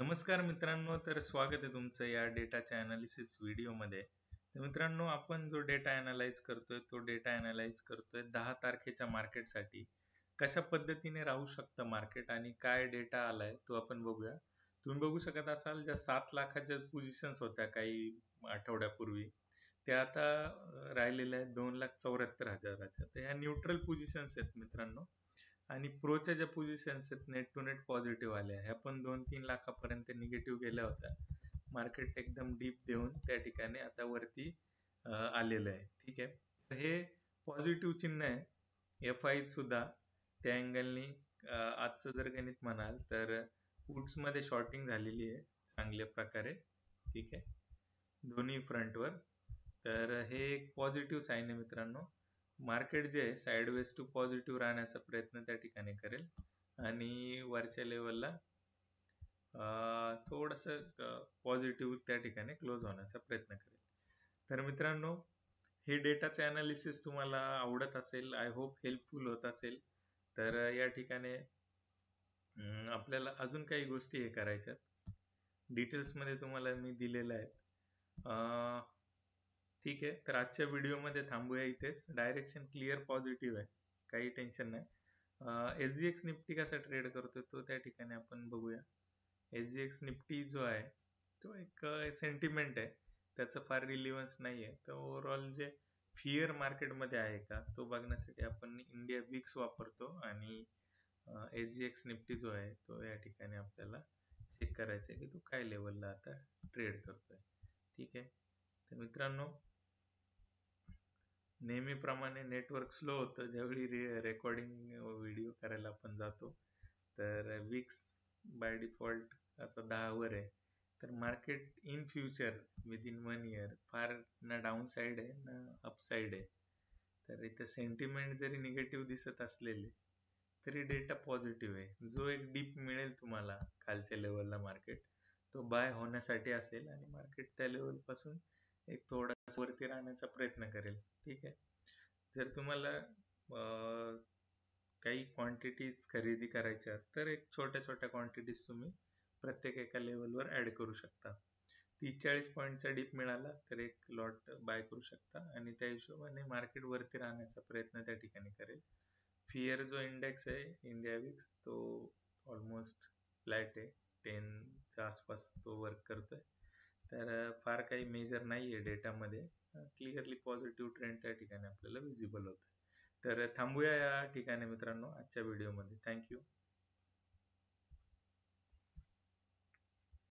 नमस्कार मित्रांनो, तर स्वागत आहे तुमचं या डेटाच्या ॲनालिसिस व्हिडिओमध्ये. तर मित्रांनो, आपण जो डेटा ॲनालाइज करतोय, तो डेटा ॲनालाइज करतोय 10 तारखेच्या मार्केटसाठी. कशा पद्धतीने राहू शकतं मार्केट आणि काय डेटा आलाय तो आपण बघूया. तुम्ही बघू शकत असाल ज्या 7 लाखाच्या पोझिशन्स होत्या काही आठवड्यापूर्वी, त्या आता राहिलेल्या आहेत 2,74,000च्या. तर ह्या न्यूट्रल पोझिशन्स आहेत मित्रांनो. आणि प्रोच्या ज्या पोझिशन्स आहेत नेट टू नेट पॉझिटिव्ह आल्या, ह्या पण 2-3 लाखापर्यंत निगेटिव्ह गेल्या होत्या. मार्केट एकदम डीप देऊन त्या ठिकाणी आता वरती आलेलं आहे. ठीक आहे. तर हे पॉझिटिव्ह चिन्ह आहे. एफ-आय सुद्धा त्या अँगलनी आजचं जर गणित म्हणाल तर मध्ये शॉर्टिंग झालेली आहे चांगल्या प्रकारे. ठीक आहे. दोन्ही फ्रंटवर. तर हे एक पॉझिटिव्ह साईन आहे मित्रांनो. मार्केट जे आहे साइडवेज टू पॉझिटिव्ह राहण्याचा प्रयत्न त्या ठिकाणी करेल आणि वरच्या लेवलला थोडंसं पॉझिटिव्ह त्या ठिकाणी क्लोज होण्याचा प्रयत्न करेल. तर मित्रांनो, हे डेटाचे अनालिसिस तुम्हाला आवडत असेल, आय होप हेल्पफुल होत असेल. तर या ठिकाणी आपल्याला अजून काही गोष्टी हे करायच्यात. डिटेल्समध्ये तुम्हाला मी दिलेलं आहे. ठीक आहे. तर आजच्या व्हिडिओमध्ये थांबूया इथेच. डायरेक्शन क्लिअर पॉझिटिव्ह आहे, काही टेन्शन नाही. SGX निफ्टी कसा ट्रेड करतोय तो त्या ठिकाणी आपण बघूया. SGX निफ्टी जो आहे तो एक सेंटिमेंट आहे, त्याचं फार रिलिव्हन्स नाही आहे. तर ओव्हरऑल जे फिअर मार्केटमध्ये आहे का तो बघण्यासाठी आपण इंडिया विक्स वापरतो आणि SGX निफ्टी जो आहे तो या ठिकाणी आपल्याला चेक करायचं आहे की तो काय लेवलला आता ट्रेड करतोय. ठीक आहे. तर मित्रांनो, नेहमीप्रमाणे नेटवर्क स्लो होतं ज्यावेळी रेकॉर्डिंग व्हिडिओ करायला आपण जातो. तर विक्स बाय डिफॉल्ट असं 10 वर आहे. तर market in future within 1 year फार ना डाऊन साईड आहे ना अप साईड आहे. तर इथं सेंटिमेंट जरी निगेटिव्ह दिसत असलेले तरी डेटा पॉझिटिव्ह आहे. जो एक डीप मिळेल तुम्हाला खालच्या लेवलला मार्केट, तो बाय होण्यासाठी असेल आणि मार्केट त्या लेवलपासून एक थोडासा वरती राहण्याचा प्रयत्न करेल. ठीक आहे. जर तुम्हाला काही क्वांटिटीज खरेदी करायच्या तर एक छोट्या छोट्या क्वांटिटीज तुम्ही प्रत्येक एका लेवलवर ऍड करू शकता. 30-40 पॉईंटचा डीप मिळाला तर एक लॉट बाय करू शकता आणि त्या हिशोबाने मार्केट वरती राहण्याचा प्रयत्न त्या ठिकाणी करेल. फिअर जो इंडेक्स आहे इंडिया विक्स तो ऑलमोस्ट फ्लॅट आहे, 10च्या आसपास तो वर्क करतोय. तर फार काही मेजर नाही आहे डेटामध्ये. क्लिअरली पॉझिटिव्ह ट्रेंड त्या ठिकाणी आपल्याला विजिबल होत आहे. तर थांबूया या ठिकाणी मित्रांनो आजच्या व्हिडिओमध्ये. थँक्यू.